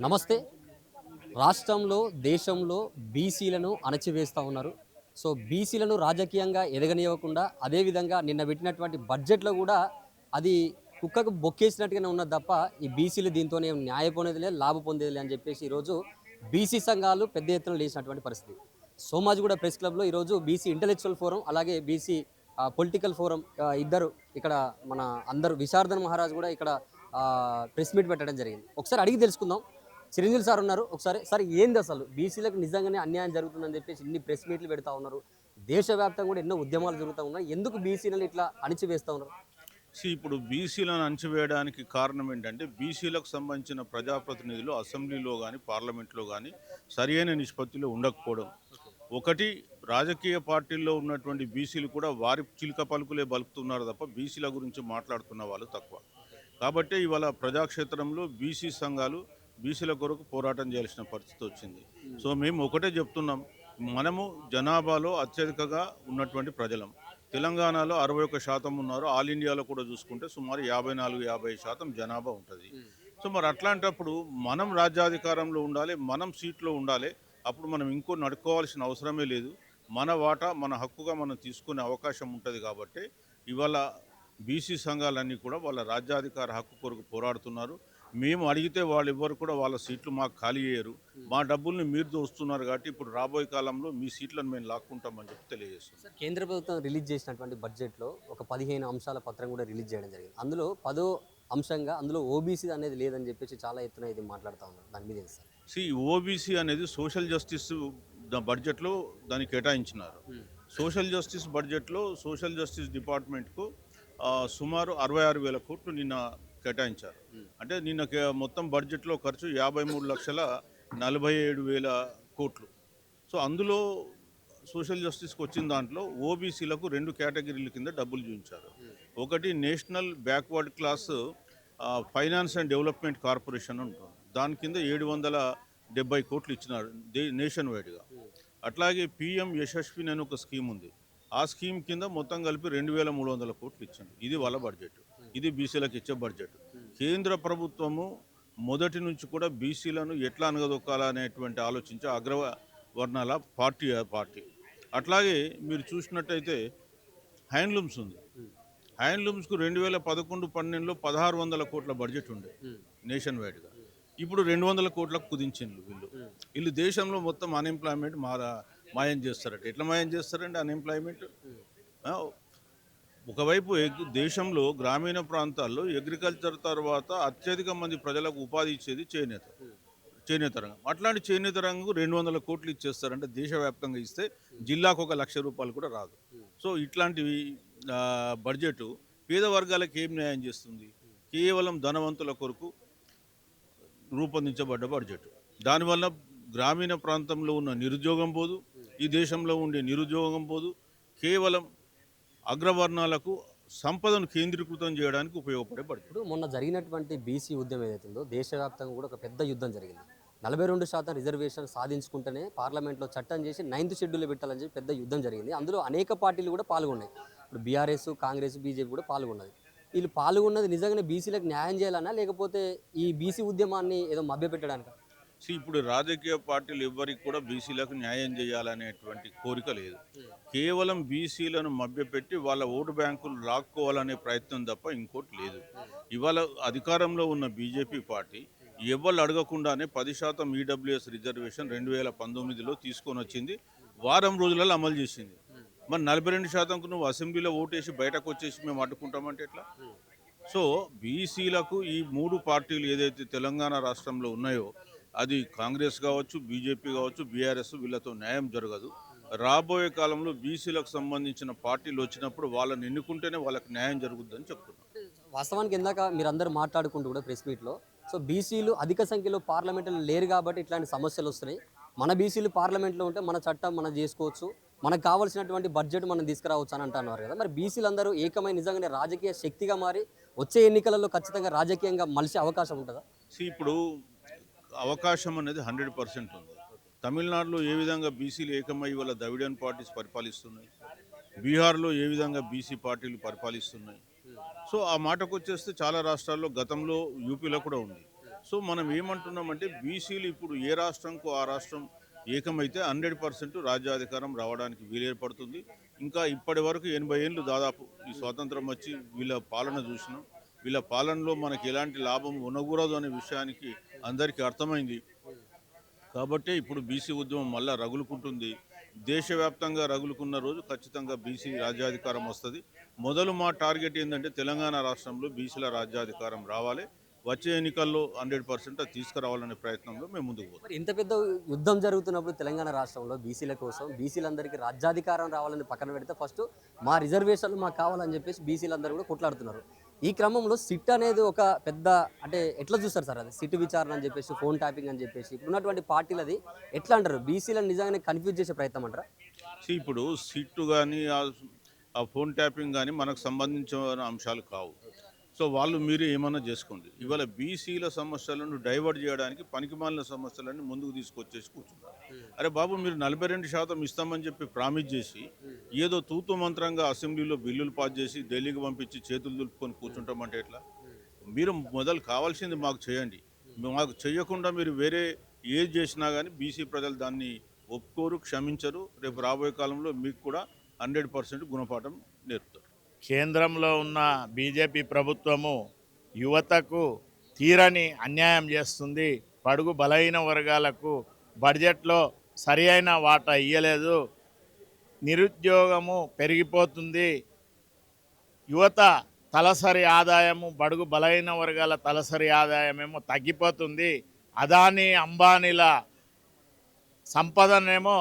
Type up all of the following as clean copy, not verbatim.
నమస్తే. రాష్ట్రంలో, దేశంలో బీసీలను అణచివేస్తా ఉన్నారు. సో, బీసీలను రాజకీయంగా ఎదగనివ్వకుండా, అదేవిధంగా నిన్న పెట్టినటువంటి బడ్జెట్‌లో గూడా అది కుక్కకు బొక్కేసినట్టుగానే ఉన్నది తప్ప, ఈ బీసీలు దీంతోనేం న్యాయ పొందేది లేదు, లాభ పొందేది లేదు అని చెప్పేసి ఈరోజు బీసీ సంఘాలు పెద్ద ఎత్తున లేచినటువంటి పరిస్థితి. సోమాజిగూడ ప్రెస్ క్లబ్‌లో ఈరోజు బీసీ ఇంటలెక్చువల్ ఫోరం, అలాగే బీసీ పొలిటికల్ ఫోరం ఇద్దరు ఇక్కడ మన అందరూ విశారదన్ మహారాజ్ గూడా ఇక్కడ ప్రెస్ మీట్ పెట్టడం జరిగింది. ఒకసారి అడిగి తెలుసుకుందాం. చిరంజీవి సార్ ఉన్నారు. ఒకసారి సార్ ఏంది అసలు బీసీలకు నిజంగానే అన్యాయం జరుగుతుందని చెప్పేసి ఇన్ని ప్రెస్ మీట్లు పెడతా ఉన్నారు. దేశవ్యాప్తంగా కూడా ఎన్నో ఉద్యమాలు జరుగుతూ ఉన్నాయి. ఎందుకు బీసీలను ఇట్లా అణిచివేస్తా ఉన్నారు? ఇప్పుడు బీసీలను అణచివేయడానికి కారణం ఏంటంటే బీసీలకు సంబంధించిన ప్రజాప్రతినిధులు అసెంబ్లీలో కానీ పార్లమెంట్లో కానీ సరియైన నిష్పత్తిలో ఉండకపోవడం. ఒకటి, రాజకీయ పార్టీల్లో ఉన్నటువంటి బీసీలు కూడా వారి చిలుక పలుకులే బలుకుతున్నారు తప్ప బీసీల గురించి మాట్లాడుతున్న వాళ్ళు తక్కువ. కాబట్టి ఇవాళ ప్రజాక్షేత్రంలో బీసీ సంఘాలు బీసీల కొరకు పోరాటం చేయాల్సిన పరిస్థితి వచ్చింది. సో మేము ఒకటే చెప్తున్నాం, మనము జనాభాలో అత్యధికంగా ఉన్నటువంటి ప్రజలం. తెలంగాణలో 61% ఉన్నారు. ఆల్ ఇండియాలో కూడా చూసుకుంటే సుమారు 54-50% జనాభా ఉంటుంది. సో మరి అట్లాంటప్పుడు మనం రాజ్యాధికారంలో ఉండాలి, మనం సీట్లో ఉండాలి. అప్పుడు మనం ఇంకో నడుకోవాల్సిన అవసరమే లేదు. మన వాటా మన హక్కుగా మనం తీసుకునే అవకాశం ఉంటుంది. కాబట్టి ఇవాళ బీసీ సంఘాలన్నీ కూడా వాళ్ళ రాజ్యాధికార హక్కు కొరకు పోరాడుతున్నారు. మేము అడిగితే వాళ్ళు ఎవ్వరు కూడా వాళ్ళ సీట్లు మాకు ఖాళీ చేయరు. మా డబ్బుల్ని మీరు దోస్తున్నారు కాబట్టి ఇప్పుడు రాబోయే కాలంలో మీ సీట్లను మేము లాక్కుంటామని చెప్పి తెలియజేస్తున్నాం. సార్, కేంద్ర ప్రభుత్వం రిలీజ్ చేసినటువంటి బడ్జెట్‌లో ఒక 15 అంశాల పత్రం కూడా రిలీజ్ చేయడం జరిగింది. అందులో 10వ అంశంగా అందులో ఓబీసీ అనేది లేదని చెప్పేసి చాలా ఎత్తున ఇది మాట్లాడుతా ఉన్నారు. దాని మీద ఏంటి సార్? ఓబీసీ అనేది సోషల్ జస్టిస్ బడ్జెట్లో దాన్ని కేటాయించినారు. సోషల్ జస్టిస్ బడ్జెట్లో సోషల్ జస్టిస్ డిపార్ట్మెంట్కు సుమారు 66,000 కోట్లు నిన్న కేటాయించారు. అంటే నిన్న మొత్తం బడ్జెట్లో ఖర్చు 53,47,000 కోట్లు. సో అందులో సోషల్ జస్టిస్కి వచ్చిన దాంట్లో ఓబీసీలకు 2 కేటగిరీల కింద డబ్బులు చూపించారు. ఒకటి national backward class finance and development corporation ఉంటుంది. దాని కింద 770 కోట్లు ఇచ్చినారు నేషన్ వైడ్గా. అట్లాగే పిఎం యశస్విని అని ఒక స్కీమ్ ఉంది. ఆ స్కీమ్ కింద మొత్తం కలిపి 2,300 కోట్లు ఇచ్చింది. ఇది వాళ్ళ బడ్జెట్. ఇది బీసీలకు ఇచ్చే బడ్జెట్. కేంద్ర ప్రభుత్వము మొదటి నుంచి కూడా బీసీలను ఎట్లా అనగదొక్కాలనేటువంటి ఆలోచించే అగ్రవర్ణాల పార్టీ. అట్లాగే మీరు చూసినట్టయితే హ్యాండ్లూమ్స్ ఉంది. హ్యాండ్లూమ్స్కు 2011-12లో 1,600 కోట్ల బడ్జెట్ ఉండే నేషన్ వైడ్గా. ఇప్పుడు 200 కోట్లకు కుదించిండ్రు వీళ్ళు దేశంలో మొత్తం అన్ఎంప్లాయ్మెంట్ మాయం చేస్తారట. ఎట్లా మాయం చేస్తారంటే అన్ఎంప్లాయ్మెంట్ ఒకవైపు దేశంలో గ్రామీణ ప్రాంతాల్లో అగ్రికల్చర్ తర్వాత అత్యధిక మంది ప్రజలకు ఉపాధి ఇచ్చేది చేనేత రంగం. అట్లాంటి చేనేత రంగం 200 కోట్లు ఇచ్చేస్తారంటే దేశవ్యాప్తంగా ఇస్తే జిల్లాకు 1,00,000 రూపాయలు కూడా రాదు. సో ఇట్లాంటివి బడ్జెట్ పేద వర్గాలకు ఏం న్యాయం చేస్తుంది? కేవలం ధనవంతుల కొరకు రూపొందించబడ్డ బడ్జెట్. దానివల్ల గ్రామీణ ప్రాంతంలో ఉన్న నిరుద్యోగం పోదు, ఈ దేశంలో ఉండే నిరుద్యోగం పోదు. కేవలం అగ్రవర్ణాలకు సంపదను కేంద్రీకృతం చేయడానికి ఉపయోగపడే బడ్జెట్. ఇప్పుడు మొన్న జరిగినటువంటి బీసీ ఉద్యమం ఏదైతే ఉందో దేశవ్యాప్తంగా కూడా ఒక పెద్ద యుద్ధం జరిగింది. 42% రిజర్వేషన్ సాధించుకుంటేనే పార్లమెంట్లో చట్టం చేసి 9th షెడ్యూల్ పెట్టాలని చెప్పి పెద్ద యుద్ధం జరిగింది. అందులో అనేక పార్టీలు కూడా పాల్గొన్నాయి. ఇప్పుడు బీఆర్ఎస్, కాంగ్రెస్, బీజేపీ కూడా పాల్గొన్నది. వీళ్ళు పాల్గొన్నది నిజంగానే బీసీలకు న్యాయం చేయాలన్నా, లేకపోతే ఈ బీసీ ఉద్యమాన్ని ఏదో మభ్యపెట్టడానికా? ఇప్పుడు రాజకీయ పార్టీలు ఎవ్వరికి కూడా బీసీలకు న్యాయం చేయాలనేటువంటి కోరిక లేదు. కేవలం బీసీలను మభ్యపెట్టి వాళ్ళ ఓటు బ్యాంకులు లాక్కోవాలనే ప్రయత్నం తప్ప ఇంకోటి లేదు. ఇవాళ అధికారంలో ఉన్న బీజేపీ పార్టీ ఎవరు అడగకుండానే 10% ఈడబ్ల్యూఎస్ రిజర్వేషన్ 2019లో తీసుకొని వచ్చింది. వారం రోజులలో అమలు చేసింది. మరి 42%కు నువ్వు అసెంబ్లీలో ఓటేసి బయటకు వచ్చేసి మేము అడ్డుకుంటామంటే ఎట్లా? సో బీసీలకు ఈ 3 పార్టీలు ఏదైతే తెలంగాణ రాష్ట్రంలో ఉన్నాయో, అది కాంగ్రెస్ కావచ్చు, బీజేపీ కావచ్చు, బీఆర్ఎస్, వీళ్ళతో న్యాయం జరగదు. రాబోయే కాలంలో బీసీలకు సంబంధించిన పార్టీలు వచ్చినప్పుడు వాళ్ళని ఎన్నుకుంటేనే వాళ్ళకి న్యాయం జరుగుతుందని చెప్తున్నాను. వాస్తవానికి ఇందాక మీరందరూ మాట్లాడుకుంటూ కూడా ప్రెస్ మీట్లో, సో బీసీలు అధిక సంఖ్యలో పార్లమెంట్లో లేరు కాబట్టి ఇట్లాంటి సమస్యలు వస్తున్నాయి. మన బీసీలు పార్లమెంట్లో ఉంటే మన చట్టం మనం చేసుకోవచ్చు, మనకు కావాల్సినటువంటి బడ్జెట్ మనం తీసుకురావచ్చు అని అంటున్నారు కదా. మరి బీసీలందరూ ఏకమై నిజంగానే రాజకీయ శక్తిగా మారి వచ్చే ఎన్నికలలో ఖచ్చితంగా రాజకీయంగా మలిసే అవకాశం ఉంటుందా? ఇప్పుడు అవకాశం అనేది 100% ఉంది. తమిళనాడులో ఏ విధంగా బీసీలు ఏకమై వాళ్ళ ద్రవిడియన్ పార్టీస్ పరిపాలిస్తున్నాయి, బీహార్లో ఏ విధంగా బీసీ పార్టీలు పరిపాలిస్తున్నాయి. సో ఆ మాటకు వచ్చేస్తే చాలా రాష్ట్రాల్లో గతంలో యూపీలో కూడా ఉంది. సో మనం ఏమంటున్నామంటే బీసీలు ఇప్పుడు ఏ రాష్ట్రంకు ఆ రాష్ట్రం ఏకమైతే 100% రాజ్యాధికారం రావడానికి వీలేర్పడుతుంది. ఇంకా ఇప్పటి వరకు 80 ఏళ్ళు దాదాపు ఈ స్వాతంత్రం వచ్చి వీళ్ళ పాలన చూసినాం. వీళ్ళ పాలనలో మనకి ఎలాంటి లాభం ఉండకూడదు అనే విషయానికి అందరికీ అర్థమైంది. కాబట్టే ఇప్పుడు బీసీ ఉద్యమం మళ్ళా రగులుకుంటుంది. దేశవ్యాప్తంగా రగులుకున్న రోజు ఖచ్చితంగా బీసీ రాజ్యాధికారం వస్తుంది. మొదలు మా టార్గెట్ ఏంటంటే తెలంగాణ రాష్ట్రంలో బీసీల రాజ్యాధికారం రావాలి. వచ్చే ఎన్నికల్లో 100% అది తీసుకురావాలనే ప్రయత్నంలో మేము ముందుకు పోతాం. మరి ఇంత పెద్ద యుద్ధం జరుగుతున్నప్పుడు తెలంగాణ రాష్ట్రంలో బీసీల కోసం బీసీలందరికీ రాజ్యాధికారం రావాలని పక్కన పెడితే ఫస్ట్ మా రిజర్వేషన్లు మాకు కావాలని చెప్పేసి బీసీలందరూ కూడా కొట్లాడుతున్నారు. ఈ క్రమంలో సిట్ అనేది ఒక పెద్ద అంటే ఎట్లా చూస్తారు సార్? అది సిట్ విచారణ అని చెప్పేసి ఫోన్ ట్యాపింగ్ అని చెప్పేసి ఇప్పుడు ఉన్నటువంటి పార్టీలు అది ఎట్లా అంటారు? బీసీలను నిజంగానే కన్ఫ్యూజ్ చేసే ప్రయత్నం అంటారా? ఇప్పుడు సిట్టు కానీ ఆ ఫోన్ ట్యాపింగ్ కానీ మనకు సంబంధించిన అంశాలు కావు. సో వాళ్ళు మీరు ఏమన్నా చేసుకోండి. ఇవాళ బీసీల సమస్యలను డైవర్ట్ చేయడానికి పనికిమాలిన సమస్యలన్నీ ముందుకు తీసుకొచ్చేసి కూర్చున్నారు. అరే బాబు, మీరు 42% ఇస్తామని చెప్పి ప్రామిస్ చేసి ఏదో తూతు మంత్రంగా అసెంబ్లీలో బిల్లులు పాస్ చేసి ఢిల్లీకి పంపించి చేతులు దులుపుకొని కూర్చుంటామంటే ఎట్లా? మీరు మొదలు కావాల్సింది మాకు చేయండి. మాకు చేయకుండా మీరు వేరే ఏది చేసినా కానీ బీసీ ప్రజలు దాన్ని ఒప్పుకోరు, క్షమించరు. రేపు రాబోయే కాలంలో మీకు కూడా 100% గుణపాఠం నేర్పుతారు. కేంద్రంలో ఉన్న బీజేపీ ప్రభుత్వము యువతకు తీరని అన్యాయం చేస్తుంది. బడుగు బలహీన వర్గాలకు బడ్జెట్లో సరి అయిన వాటా ఇయ్యలేదు. నిరుద్యోగము పెరిగిపోతుంది. యువత తలసరి ఆదాయము, బడుగు బలహీన వర్గాల తలసరి ఆదాయమేమో తగ్గిపోతుంది. అదానీ అంబానీల సంపదనేమో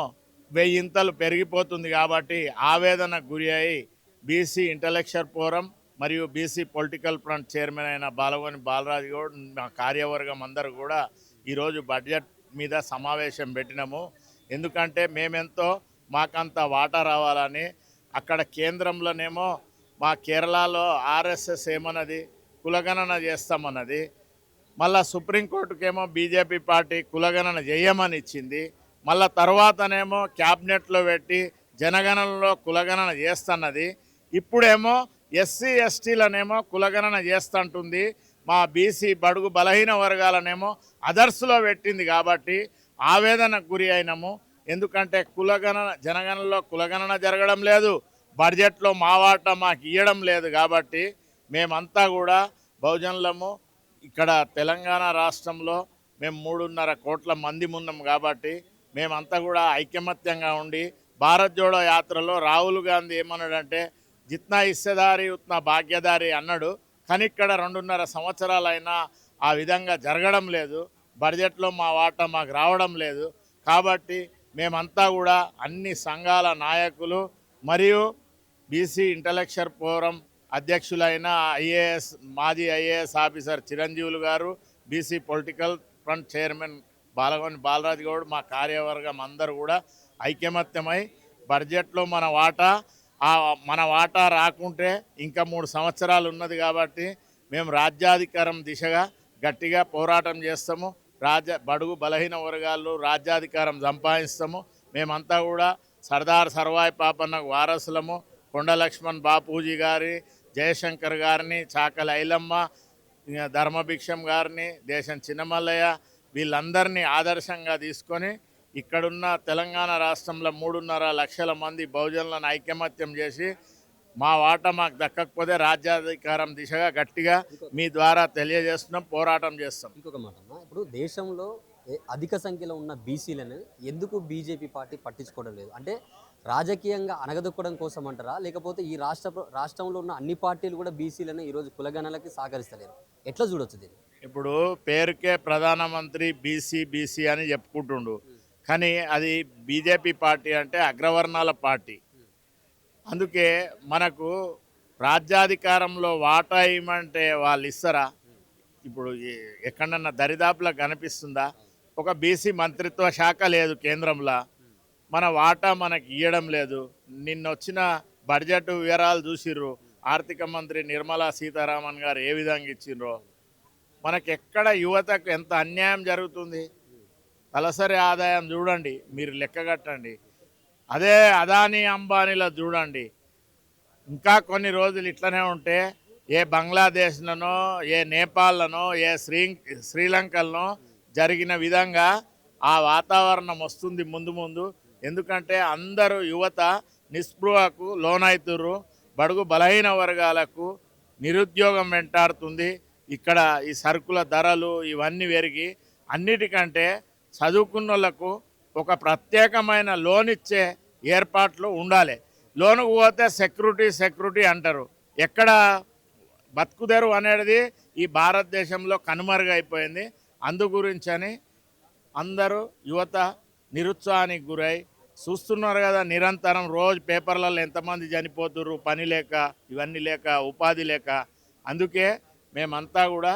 1000 ఇంతలు పెరిగిపోతుంది. కాబట్టి ఆవేదనకు గురి అయి బీసీ ఇంటలెక్చువల్ ఫోరం మరియు బీసీ పొలిటికల్ ఫ్రంట్ చైర్మన్ అయిన బాలగోని బాలరాజు గౌడ్, మా కార్యవర్గం అందరూ కూడా ఈరోజు బడ్జెట్ మీద సమావేశం పెట్టినాము. ఎందుకంటే మేమెంతో మాకంత వాటా రావాలని. అక్కడ కేంద్రంలోనేమో మా కేరళలో ఆర్ఎస్ఎస్ ఏమన్నది, కులగణన చేస్తామన్నది. మళ్ళా సుప్రీంకోర్టుకేమో బీజేపీ పార్టీ కులగణన చేయమని ఇచ్చింది. మళ్ళా తర్వాతనేమో క్యాబినెట్లో పెట్టి జనగణనలో కులగణన చేస్తున్నది. ఇప్పుడేమో ఎస్సీ ఎస్టీలనేమో కులగణన చేస్తుంటుంది. మా బీసీ బడుగు బలహీన వర్గాలనేమో అదర్స్లో పెట్టింది. కాబట్టి ఆవేదనకు గురి అయినాము. ఎందుకంటే జనగణనలో కులగణన జరగడం లేదు, బడ్జెట్లో మా వాటా మాకు ఇవ్వడం లేదు. కాబట్టి మేమంతా కూడా బహుజనులము. ఇక్కడ తెలంగాణ రాష్ట్రంలో మేము 3.5 కోట్ల మంది ఉన్నాం. కాబట్టి మేమంతా కూడా ఐకమత్యంగా ఉండి భారత్ జోడో యాత్రలో రాహుల్ గాంధీ ఏమన్నాడంటే జిత్నా హిస్సేదారి ఉత్నా భాగ్యదారి అన్నాడు. కానీ ఇక్కడ 2.5 సంవత్సరాలైనా ఆ విధంగా జరగడం లేదు. బడ్జెట్లో మా వాటా మాకు రావడం లేదు. కాబట్టి మేమంతా కూడా అన్ని సంఘాల నాయకులు మరియు బీసీ ఇంటలెక్చువల్ ఫోరం అధ్యక్షులైన మాజీ ఐఏఎస్ ఆఫీసర్ చిరంజీవులు గారు, BC political front chairman Balagoni Balaraju Goud, మా కార్యవర్గం అందరూ కూడా ఐకమత్యమై బడ్జెట్లో మన వాటా రాకుంటే ఇంకా 3 సంవత్సరాలు ఉన్నది. కాబట్టి మేము రాజ్యాధికారం దిశగా గట్టిగా పోరాటం చేస్తాము. బడుగు బలహీన వర్గాలు రాజ్యాధికారం సంపాదిస్తాము. మేమంతా కూడా సర్దార్ సర్వాయి పాపన్నకు వారసులము. కొండ లక్ష్మణ్ బాపూజీ గారి, జయశంకర్ గారిని, చాకలి ఐలమ్మ, ధర్మభిక్షం గారిని, దేశం చిన్నమల్లయ్య వీళ్ళందరినీ ఆదర్శంగా తీసుకొని ఇక్కడున్న తెలంగాణ రాష్ట్రంలో 3.5 లక్షల మంది బహుజనులను ఐకమత్యం చేసి మా వాటా మాకు దక్కకపోతే రాజ్యాధికారం దిశగా గట్టిగా మీ ద్వారా తెలియజేస్తున్నాం, పోరాటం చేస్తాం. ఇంకొక మాట అన్న, ఇప్పుడు దేశంలో అధిక సంఖ్యలో ఉన్న బీసీలను ఎందుకు బీజేపీ పార్టీ పట్టించుకోవడం లేదు? అంటే రాజకీయంగా అణగదొక్కడం కోసం అంటారా, లేకపోతే ఈ రాష్ట్రంలో ఉన్న అన్ని పార్టీలు కూడా బీసీలను ఈరోజు కులగణనలకి సహకరిస్తలేరు? ఎట్లా చూడొచ్చు దీన్ని? ఇప్పుడు పేరుకే ప్రధానమంత్రి బీసీ అని చెప్పుకుంటుండు. కానీ అది బీజేపీ పార్టీ అంటే అగ్రవర్ణాల పార్టీ. అందుకే మనకు రాజ్యాధికారంలో వాటా ఇవ్వమంటే వాళ్ళు ఇస్తారా? ఇప్పుడు ఎక్కడన్నా దరిదాపులా కనిపిస్తుందా? ఒక బీసీ మంత్రిత్వ శాఖ లేదు కేంద్రంలో, మన వాటా మనకి ఇవ్వడం లేదు. నిన్నొచ్చిన బడ్జెట్ వివరాలు చూసిర్రు. ఆర్థిక మంత్రి నిర్మలా సీతారామన్ గారు ఏ విధంగా ఇచ్చిండ్రో. మనకెక్కడ యువతకు ఎంత అన్యాయం జరుగుతుంది. తలసరి ఆదాయం చూడండి, మీరు లెక్క కట్టండి. అదే అదానీ అంబానీలో చూడండి. ఇంకా కొన్ని రోజులు ఇట్లనే ఉంటే ఏ బంగ్లాదేశ్లనో ఏ నేపాల్లోనో ఏ శ్రీలంకలనో జరిగిన విధంగా ఆ వాతావరణం వస్తుంది ముందు ముందు. ఎందుకంటే అందరూ యువత నిస్పృహకు లోనవుతుర్రు. బడుగు బలహీన వర్గాలకు నిరుద్యోగం వెంటాడుతుంది. ఇక్కడ ఈ సరుకుల ధరలు ఇవన్నీ పెరిగి అన్నిటికంటే చదువుకున్న వాళ్ళకు ఒక ప్రత్యేకమైన లోన్ ఇచ్చే ఏర్పాట్లు ఉండాలి. లోనుకు పోతే సెక్యూరిటీ అంటారు. ఎక్కడ బతుకుదెరు అనేది ఈ భారతదేశంలో కనుమరుగైపోయింది. అందు గురించని అందరూ యువత నిరుత్సాహానికి గురై చూస్తున్నారు కదా, నిరంతరం రోజు పేపర్లలో ఎంతమంది చనిపోతుర్రు, పని లేక, ఇవన్నీ లేక, ఉపాధి లేక. అందుకే మేమంతా కూడా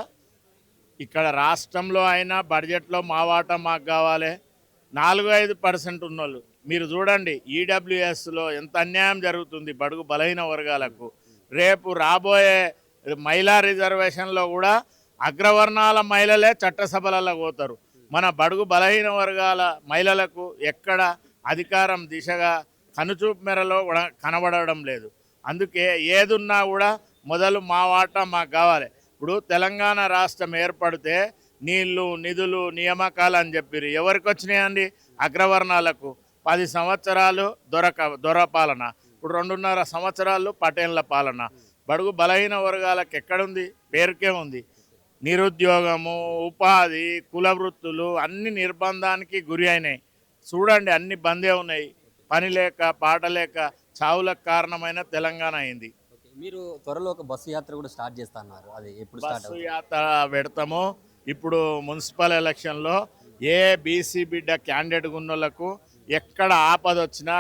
ఇక్కడ రాష్ట్రంలో అయినా బడ్జెట్లో మా వాటా మాకు కావాలి. 4-5% ఉన్నోళ్ళు మీరు చూడండి, ఈడబ్ల్యూఎస్లో ఎంత అన్యాయం జరుగుతుంది బడుగు బలహీన వర్గాలకు. రేపు రాబోయే మహిళా రిజర్వేషన్లో కూడా అగ్రవర్ణాల మహిళలే చట్టసభలలో పోతారు. మన బడుగు బలహీన వర్గాల మహిళలకు ఎక్కడ అధికారం దిశగా కనుచూపు మేరలో కూడా కనబడడం లేదు. అందుకే ఏదున్నా కూడా మొదలు మా వాటా మాకు కావాలి. ఇప్పుడు తెలంగాణ రాష్ట్రం ఏర్పడితే నీళ్లు, నిధులు, నియామకాలు అని చెప్పారు. ఎవరికి వచ్చినాయండి? అగ్రవర్ణాలకు. 10 సంవత్సరాలు దొర పాలన, ఇప్పుడు 2.5 సంవత్సరాలు పటేళ్ల పాలన. బడుగు బలహీన వర్గాలకు ఎక్కడుంది? పేరుకే ఉంది. నిరుద్యోగము, ఉపాధి, కుల వృత్తులు అన్ని నిర్బంధానికి గురి అయినాయి. చూడండి, అన్ని బందే ఉన్నాయి. పని లేక, పాట లేక చావులకు కారణమైన తెలంగాణ అయింది. మీరు త్వరలో ఒక బస్సు యాత్ర కూడా స్టార్ట్ చేస్తున్నారు, అది ఎప్పుడు స్టార్ట్ బస్సు అవుతుంది? యాత్ర పెడతాము. ఇప్పుడు మున్సిపల్ ఎలక్షన్లో ఏ బీసీ బిడ్డ క్యాండిడేట్ ఉన్నోళ్లకు ఎక్కడ ఆపద వచ్చినా,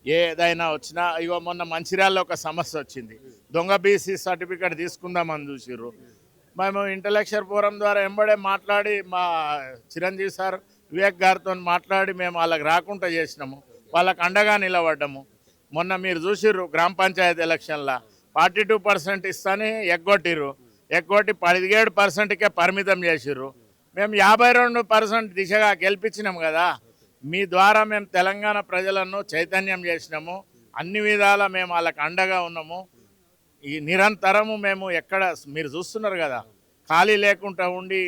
ఏదైనా వచ్చినా, ఇగో మొన్న మంచిర్యాలలో ఒక సమస్య వచ్చింది. దొంగ బీసీ సర్టిఫికేట్ తీసుకుందామని చూసిర్రు. మేము ఇంటలెక్చువల్ ఫోరం ద్వారా ఎంబడే మాట్లాడి, మా చిరంజీవి సార్ వివేక్ గారితో మాట్లాడి మేము వాళ్ళకి రాకుండా చేసినాము. వాళ్ళకు అండగా నిలబడ్డాము. మొన్న మీరు చూసిర్రు గ్రామ పంచాయతీ ఎలక్షన్లో 42% ఇస్తాని ఎగ్గొట్టిర్రు. ఎగ్గొట్టి 17%కే పరిమితం చేసిర్రు. మేము 52% దిశగా గెలిపించినాం కదా. మీ ద్వారా మేము తెలంగాణ ప్రజలను చైతన్యం చేసినాము. అన్ని విధాలా మేము వాళ్ళకి అండగా ఉన్నాము. ఈ నిరంతరము మేము ఎక్కడ మీరు చూస్తున్నారు కదా, ఖాళీ లేకుండా ఉండి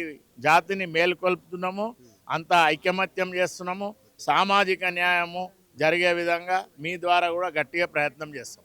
జాతిని మేలుకొల్పుతున్నాము. అంతా ఐకమత్యం చేస్తున్నాము. సామాజిక న్యాయము జరిగే విధంగా మీ ద్వారా కూడా గట్టిగా ప్రయత్నం చేస్తాం.